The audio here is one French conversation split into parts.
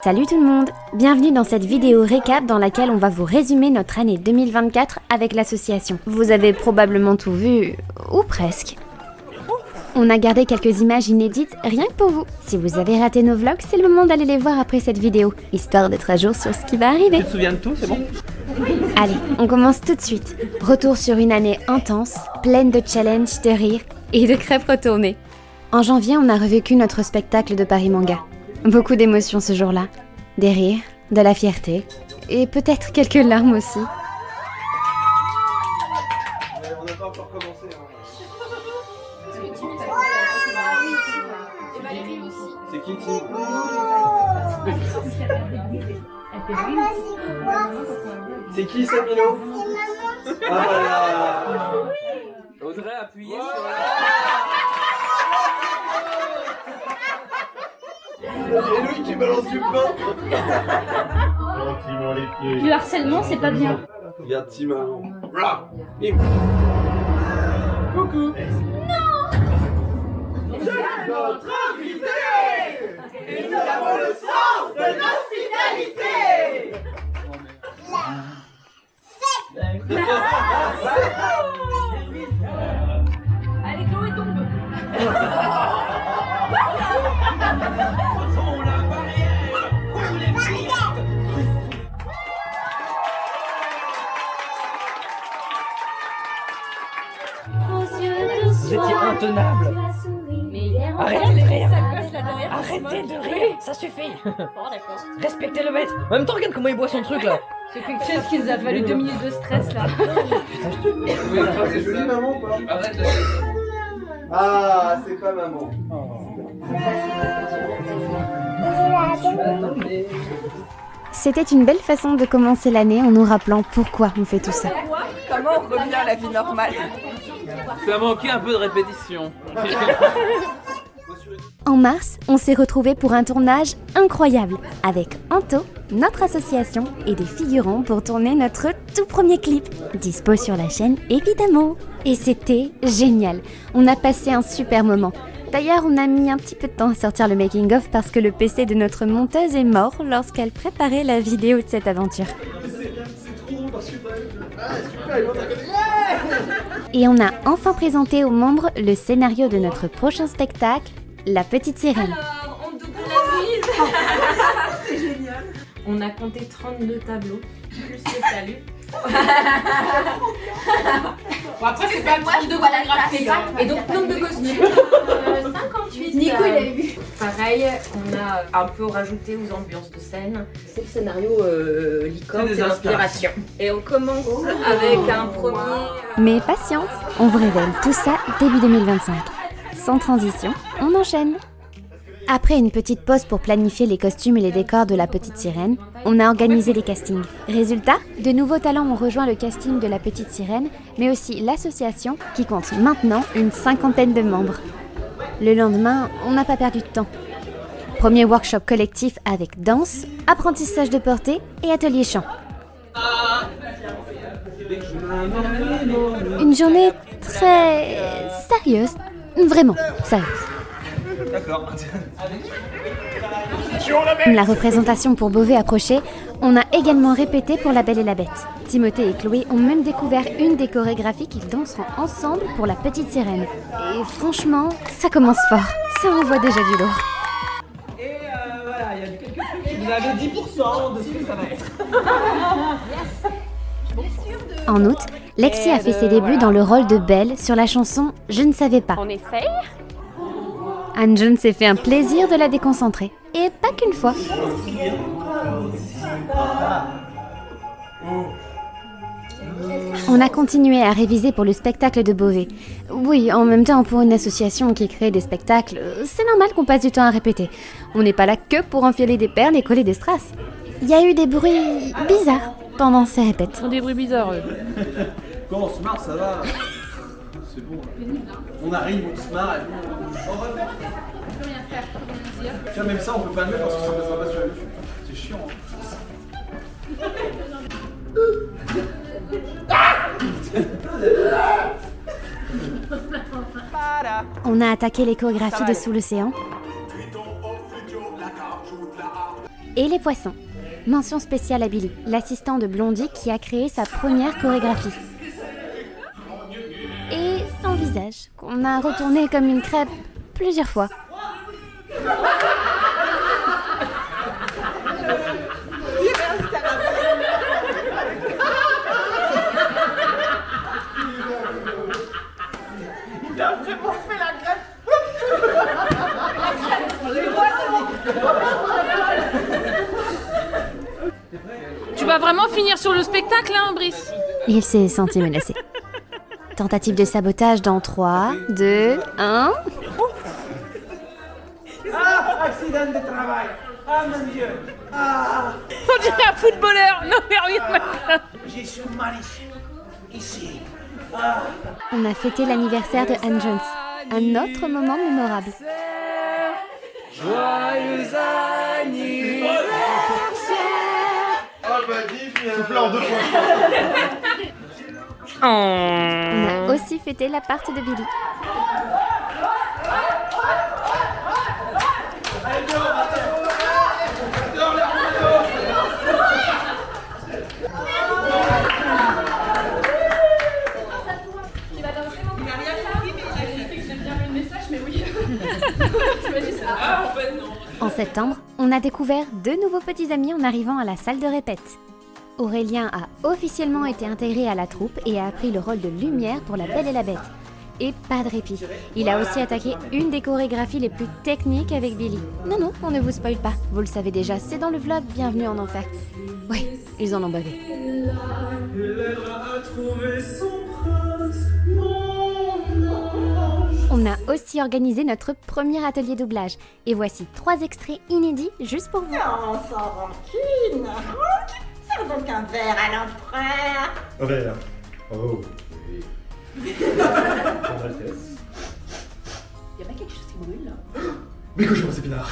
Salut tout le monde, bienvenue dans cette vidéo récap dans laquelle on va vous résumer notre année 2024 avec l'association. Vous avez probablement tout vu, ou presque. On a gardé quelques images inédites rien que pour vous. Si vous avez raté nos vlogs, c'est le moment d'aller les voir après cette vidéo, histoire d'être à jour sur ce qui va arriver. Tu te souviens de tout, c'est bon? Allez, on commence tout de suite. Retour sur une année intense, pleine de challenges, de rires et de crêpes retournées. En janvier, on a revécu notre spectacle de Paris Manga. Beaucoup d'émotions ce jour-là. Des rires, de la fierté, et peut-être quelques larmes aussi. On n'a pas encore commencé. C'est qui Tim? C'est qui Samilo? Ah voilà. Audrey, appuyez sur Et Louis qui balance du pain. Le harcèlement, c'est pas bien. Regarde Tim avant. Coucou. Notre invité et nous avons le sens de l'hospitalité. Allez, Chloé tombe. Vous étiez intenable. Arrêtez de rire. Arrêtez de rire, ça suffit. Respectez le maître. En même temps, regarde comment il boit son truc là. C'est quelque chose qui nous a fallu 2 minutes de stress là. C'est joli maman ou pas? Ah, c'est pas maman. C'était une belle façon de commencer l'année en nous rappelant pourquoi on fait tout ça. Comment on revient à la vie normale? Ça manquait un peu de répétition. En mars, on s'est retrouvés pour un tournage incroyable avec Anto, notre association et des figurants pour tourner notre tout premier clip, dispo sur la chaîne évidemment. Et c'était génial, on a passé un super moment. D'ailleurs, on a mis un petit peu de temps à sortir le making-of parce que le PC de notre monteuse est mort lorsqu'elle préparait la vidéo de cette aventure. C'est trop drôle parce que super, Et on a enfin présenté aux membres le scénario de notre prochain spectacle, La Petite Sirène. Alors, on double la mise. C'est génial. On a compté 32 tableaux, plus le salut. Bon, après, c'est pas le 32 voilà graphique. Et donc, nombre de costumes 58. Nico, il a eu. Pareil, on a un peu rajouté aux ambiances de scène. C'est le scénario licorne, C'est des c'est l'inspiration. Et on commence avec un premier. Mais patience, on vous révèle tout ça début 2025. Sans transition, on enchaîne. Après une petite pause pour planifier les costumes et les décors de La Petite Sirène, on a organisé les castings. Résultat, de nouveaux talents ont rejoint le casting de La Petite Sirène, mais aussi l'association qui compte maintenant une 50aine de membres. Le lendemain, on n'a pas perdu de temps. Premier workshop collectif avec danse, apprentissage de portée et atelier chant. Une journée très sérieuse, vraiment sérieuse. D'accord. La représentation pour Beauvais approchait, on a également répété pour La Belle et la Bête. Timothée et Chloé ont même découvert une des chorégraphies qu'ils danseront ensemble pour La Petite Sirène. Et franchement, ça commence fort, ça envoie déjà du lourd. Et voilà, il y a quelques trucs. Vous avez 10% de ce que ça va être. En août, Lexi a fait ses débuts dans le rôle de Belle sur la chanson Je ne savais pas. On essaye. Anne-Jeune s'est fait un plaisir de la déconcentrer. Et pas qu'une fois. On a continué à réviser pour le spectacle de Beauvais. Oui, en même temps, pour une association qui crée des spectacles, c'est normal qu'on passe du temps à répéter. On n'est pas là que pour enfiler des perles et coller des strass. Il y a eu des bruits bizarres pendant ces répètes. Des bruits bizarres. Quand on se marre, ça va. C'est bon. On arrive, on se marre et puis on va faire. Tiens, même ça, on peut pas le mettre parce que ça passera pas sur YouTube. C'est chiant. On a attaqué les chorégraphies de Sous l'océan. Et les poissons. Mention spéciale à Billy, l'assistant de Blondie qui a créé sa première chorégraphie. Et son visage, qu'on a retourné comme une crêpe plusieurs fois. Il a vraiment fait la grève. Tu vas vraiment finir sur le spectacle, hein, Brice? Il s'est senti menacé. Tentative de sabotage dans 3, 2, 1... Ah, accident de travail. Ah mon Dieu. Ah, On dirait un footballeur. Non, mais regarde. j'ai suis mal ici. On a fêté l'anniversaire de Anne Jones. Un autre moment mémorable. Joyeux anniversaire. Ah bah dis, soufflé en 2 fois. On a aussi fêté l'appart de Billy. En septembre, on a découvert 2 nouveaux petits amis en arrivant à la salle de répète. Aurélien a officiellement été intégré à la troupe et a appris le rôle de Lumière pour La Belle et la Bête. Et pas de répit. Il a aussi attaqué une des chorégraphies les plus techniques avec Billy. Non, on ne vous spoile pas. Vous le savez déjà, c'est dans le vlog Bienvenue en Enfer. Oui, ils en ont bavé. On a aussi organisé notre premier atelier doublage. Et voici 3 extraits inédits juste pour vous. Non, sans rancune. Ça donc un verre à l'empereur. Un verre. Oh. Il y a pas quelque chose qui brûle là? Mais que je pense épinard.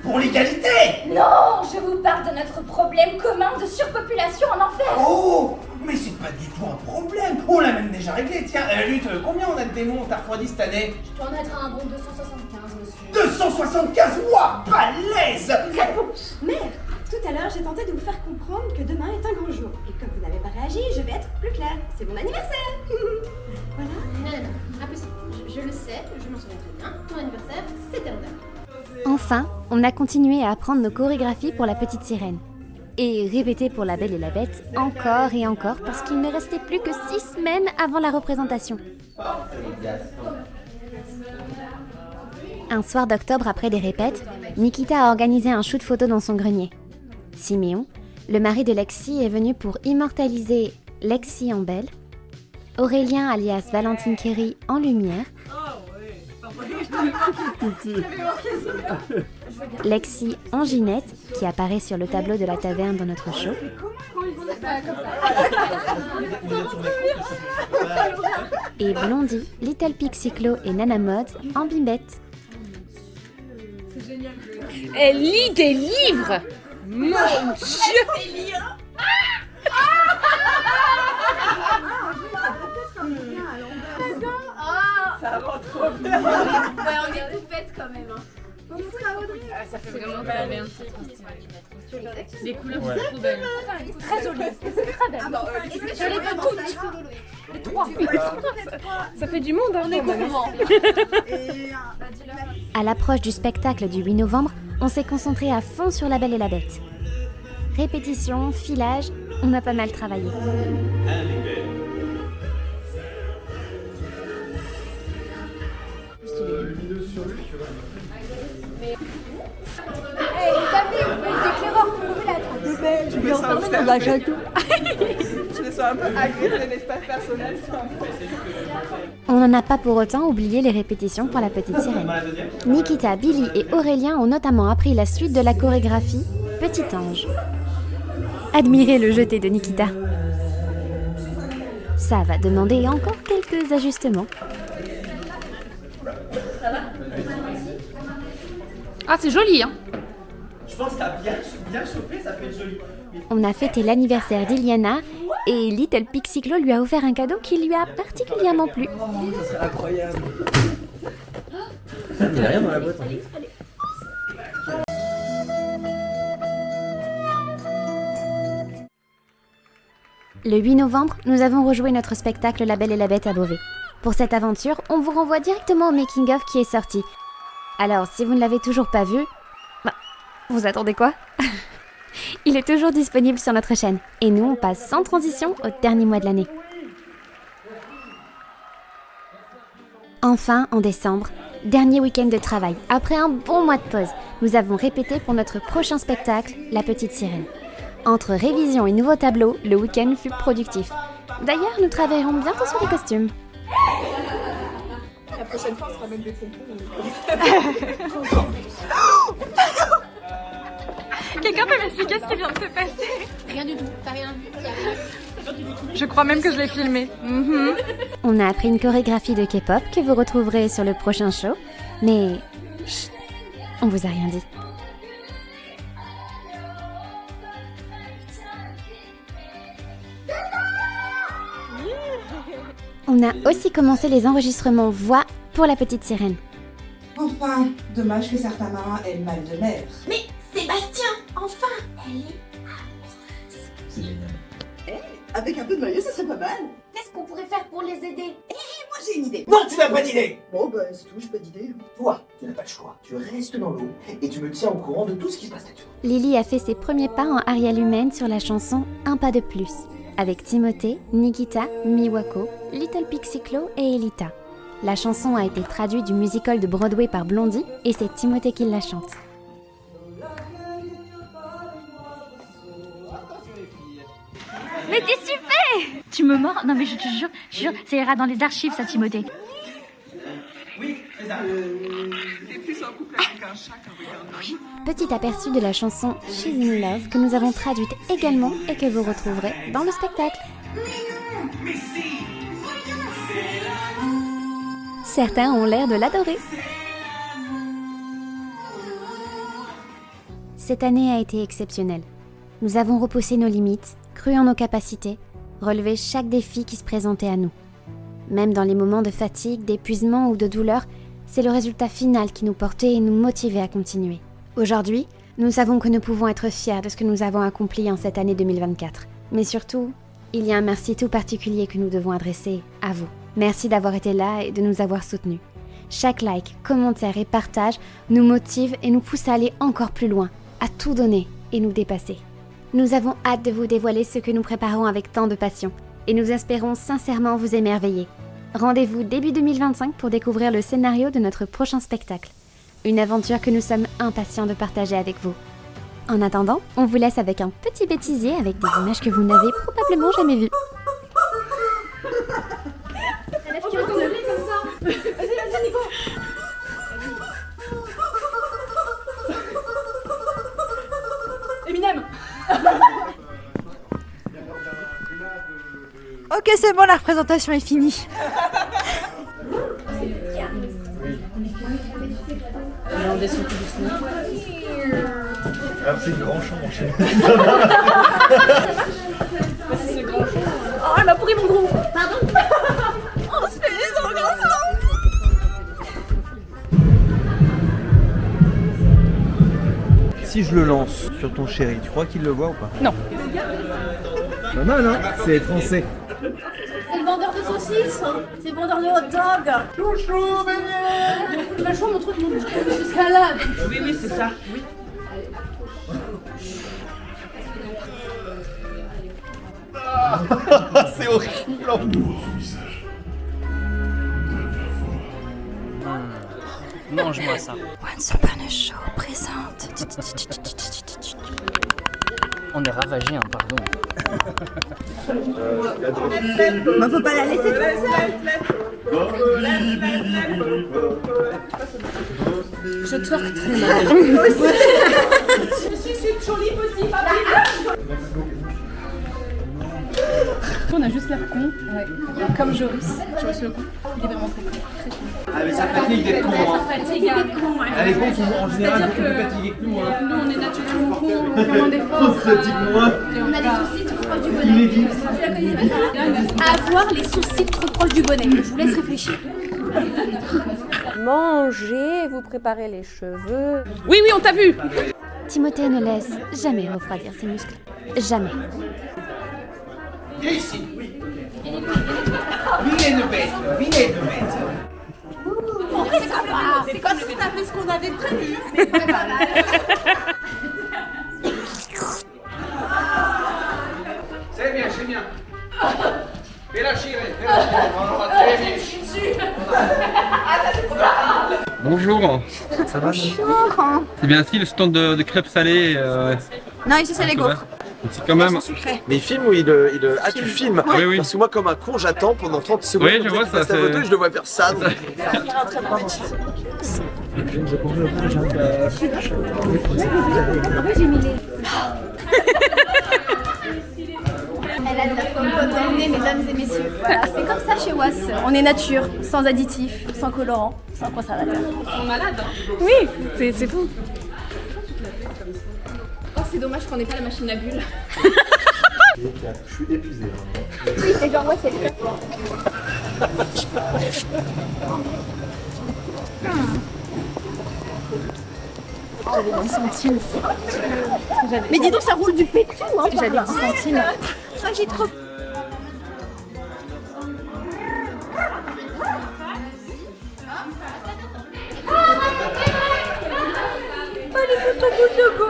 Pour l'égalité. Non, je vous parle de notre problème commun de surpopulation en enfer. Oh, mais c'est pas du tout un problème. On l'a même déjà réglé. Tiens, Lutte, combien on a de démons t'as refroidi cette année? Je dois en être à un bon 275, monsieur. 275. Ouah, balèze. Réponse. Mère, tout à l'heure j'ai tenté de vous faire comprendre que demain est un grand jour. Et comme vous n'avez pas réagi, je vais être plus claire. C'est mon anniversaire. Voilà. Non, impossible. Je le sais, je m'en souviens très bien. Ton anniversaire, c'était en date. Enfin, on a continué à apprendre nos chorégraphies pour la petite sirène. Et répéter pour La Belle et la Bête encore et encore parce qu'il ne restait plus que 6 semaines avant la représentation. Un soir d'octobre après les répètes, Nikita a organisé un shoot photo dans son grenier. Siméon, le mari de Lexi, est venu pour immortaliser Lexi en belle, Aurélien alias Valentine Kerry en lumière, Lexi en Ginette, qui apparaît sur le tableau de la taverne dans notre show, et Blondie, Little Pixie Clo et Nana Mode en Bimbette. Elle lit des livres. Mon Dieu. Ça va trop bien. Ouais, on est coupettes quand même. Hein. Ça fait vraiment pas bien. Les couleurs sont trop belles. Très jolie. C'est très belle. Je les veux toutes. Les 3. Ça fait du monde, hein. On est gourmands. À l'approche du spectacle du 8 novembre, on s'est concentré à fond sur La Belle et la Bête. Répétition, filage, on a pas mal travaillé. Lumineux sur lui, tu vois. Tu mets ça au cerveau. Je me sens un peu agressée, l'espace personnel. On n'en a pas pour autant oublié les répétitions pour la petite sirène. Nikita, Billy et Aurélien ont notamment appris la suite de la chorégraphie Petit Ange. Admirez le jeté de Nikita. Ça va demander encore quelques ajustements. Ah, c'est joli, hein. Je pense que t'as bien chopé, ça peut être joli. On a fêté l'anniversaire d'Iliana et Little Pixie Clo lui a offert un cadeau qui lui a particulièrement plu. Oh, ça serait incroyable. Il n'y a rien dans la boîte en fait. Le 8 novembre, nous avons rejoué notre spectacle La Belle et la Bête à Beauvais. Pour cette aventure, on vous renvoie directement au making-of qui est sorti. Alors, si vous ne l'avez toujours pas vu, vous attendez quoi? Il est toujours disponible sur notre chaîne. Et nous, on passe sans transition au dernier mois de l'année. Enfin, en décembre, dernier week-end de travail. Après un bon mois de pause, nous avons répété pour notre prochain spectacle, La Petite Sirène. Entre révision et nouveaux tableaux, le week-end fut productif. D'ailleurs, nous travaillerons bientôt sur les costumes. La prochaine fois, on sera même des pompons. Quelqu'un peut m'expliquer ce qui vient de se passer? Rien du tout, t'as rien vu. Je crois même que je l'ai filmé. On a appris une chorégraphie de K-pop que vous retrouverez sur le prochain show. Mais... chut, on vous a rien dit. On a aussi commencé les enregistrements voix pour La Petite Sirène. Enfin, dommage que certains marins aient le mal de mer. Mais Sébastien, enfin, elle est amoureuse. C'est génial. Avec un peu de maillot, ça serait pas mal. Qu'est-ce qu'on pourrait faire pour les aider? Moi, j'ai une idée. Non, tu n'as pas d'idée. Bon, bah, c'est tout, j'ai pas d'idée. Toi, tu n'as pas le choix. Tu restes dans l'eau et tu me tiens au courant de tout ce qui se passe là-dessus. Lily a fait ses premiers pas en Ariel humaine sur la chanson Un pas de plus, avec Timothée, Nikita, Miwako, Little Pixie Clo et Elita. La chanson a été traduite du musical de Broadway par Blondie et c'est Timothée qui la chante. Mais qu'est-ce que tu fais? Tu me mords? Non mais je te jure, ça ira dans les archives ça, Timothée. Oui, c'est ça. T'es plus en couple avec un chat qu'avec un homme. Petit aperçu de la chanson She's in Love que nous avons traduite également et que vous retrouverez dans le spectacle. Certains ont l'air de l'adorer. Cette année a été exceptionnelle. Nous avons repoussé nos limites, cru en nos capacités, relevé chaque défi qui se présentait à nous. Même dans les moments de fatigue, d'épuisement ou de douleur, c'est le résultat final qui nous portait et nous motivait à continuer. Aujourd'hui, nous savons que nous pouvons être fiers de ce que nous avons accompli en cette année 2024. Mais surtout, il y a un merci tout particulier que nous devons adresser à vous. Merci d'avoir été là et de nous avoir soutenus. Chaque like, commentaire et partage nous motive et nous pousse à aller encore plus loin, à tout donner et nous dépasser. Nous avons hâte de vous dévoiler ce que nous préparons avec tant de passion et nous espérons sincèrement vous émerveiller. Rendez-vous début 2025 pour découvrir le scénario de notre prochain spectacle. Une aventure que nous sommes impatients de partager avec vous. En attendant, on vous laisse avec un petit bêtisier avec des images que vous n'avez probablement jamais vues. On peut s'enlever comme ça. Vas-y, Nico. Eminem. Ok, c'est bon, la représentation est finie. Alors c'est une grande chambre chez nous. Oh, elle m'a pourri mon gros. Si je le lance sur ton chéri, tu crois qu'il le voit ou pas? Non. Pas mal, hein? C'est français. C'est le vendeur de saucisses. C'est le vendeur de hot dog. Chouchou, bébé! C'est vachement mon truc, mon jusqu'à là. Oui, oui, c'est ça. Oui. C'est horrible! Mange-moi ça. Once Upon a Show présente. On est ravagé, hein, pardon. Bah, faut pas la laisser toute seule. Je twerk très mal. C'est joli petit papier. On a juste l'air con. Ouais. Comme Joris. Joris le con. Il est vraiment très con. Ah, mais ça fatigue d'être con, hein. Ça fatigue d'être con, ouais. Les cons sont en général beaucoup C'est-à-dire plus fatigués que nous, hein. Nous, on est naturellement cons, on fait moins d'efforts. On se fatigue moins. On a les sourcils trop proches du bonnet. Tu la connaissais pas ça? Avoir les sourcils trop proches du bonnet. Je vous laisse réfléchir. Mangez, vous préparez les cheveux. Oui, oui, on t'a vu. Timothée ne laisse jamais refroidir ses muscles. Jamais. Viens ici, oui. Vilaine bête, vilaine bête. C'est comme si on a fait ce qu'on avait prévu. C'est bien, c'est bien. Fais-la chier, très bien. Bonjour. Ça va? C'est bien ici le stand de crêpes salées. Non, ici c'est les gaufres. C'est quand même. Mais il filme ou Ah, tu filmes Oui, oui. Parce que moi, comme un con, j'attends pendant 30 secondes. Oui, je vois ça, La photo et je le vois faire ça. donc- Elle a de la pomme dans le nez, mesdames et messieurs. Voilà, c'est comme ça chez Was. On est nature, sans additifs, sans colorants, sans conservateurs. Ils sont malades, hein. Oui, c'est fou. Oh, c'est dommage qu'on n'ait pas la machine à bulles. Je suis épuisé. Oui, c'est genre, ouais, c'est le J'avais 10 centimes. Mais dis donc, ça roule du pétou, hein. J'avais 10 centimes. Ah, j'ai trop. Allez, fais ton bout de go.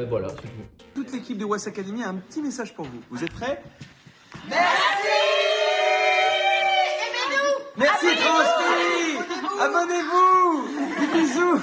Voilà, c'est tout. Toute l'équipe de Was Academy a un petit message pour vous. Vous êtes prêts? Merci, transmis. Abonnez-vous. Des bisous.